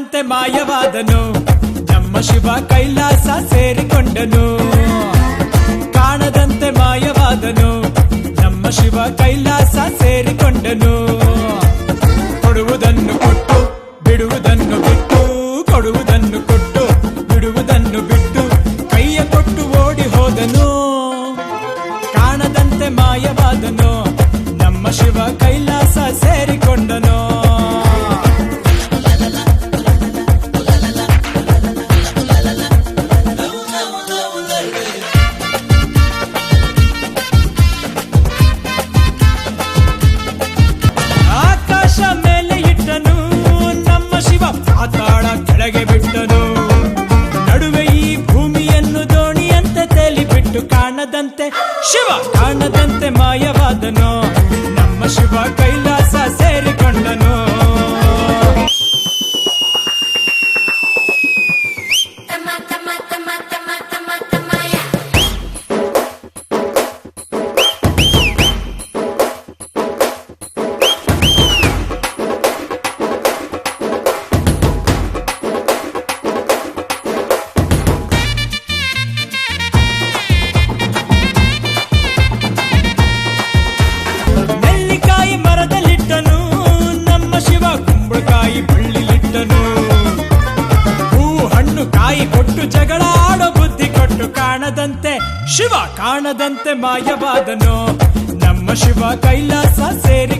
ಕಾಣದಂತೆ ಮಾಯವಾದನು ನಮ್ಮ ಶಿವ ಕೈಲಾಸ ಸೇರಿಕೊಂಡನು ಕಾಣದಂತೆ ಮಾಯವಾದನು ನಮ್ಮ ಶಿವ ಕೈಲಾಸ ಸೇರಿಕೊಂಡನು ಕೊಡುವುದನ್ನು ಕೊಟ್ಟು ಬಿಡುವುದನ್ನು ಬಿಟ್ಟು ಕೊಡುವುದನ್ನು ಕೊಟ್ಟು ಬಿಡುವುದನ್ನು ಬಿಟ್ಟು ಕೈಯ ಕೊಟ್ಟು ಓಡಿ ಹೋದನು ಕಾಣದಂತೆ ಮಾಯವಾದನು ನಮ್ಮ ಶಿವ ಕೈಲಾಸ ಸೇರಿಕೊಂಡನು ಆಕಾಶ ಮೇಲೆ ಇಟ್ಟನು ನಮ್ಮ ಶಿವ ಪಾತಾಳ ಕೆಳಗೆ ಬಿಟ್ಟನು ನಡುವೆ ಈ ಭೂಮಿಯನ್ನು ದೋಣಿಯಂತೆ ತೇಲಿಬಿಟ್ಟು ಕಾಣದಂತೆ ಶಿವ ಕಾಣದಂತೆ ಮಾಯವಾದನು ನಮ್ಮ ಶಿವ ಕೈಲಾಸ ಸೇರಿಕೊಂಡನು ನೆಲ್ಲಿಕಾಯಿ ಮರದಲ್ಲಿಟ್ಟನು ನಮ್ಮ ಶಿವ ಕುಂಬಳಕಾಯಿ ಬಳ್ಳಿಲಿಟ್ಟನು ಹೂ ಹಣ್ಣು ಕಾಯಿ ಕೊಟ್ಟು ಜಗಳ ಆಡೋ ಬುದ್ಧಿ ಕೊಟ್ಟು ಕಾಣದಂತೆ ಶಿವ ಕಾಣದಂತೆ ಮಾಯವಾದನು ನಮ್ಮ ಶಿವ ಕೈಲಾಸ ಸೇರಿ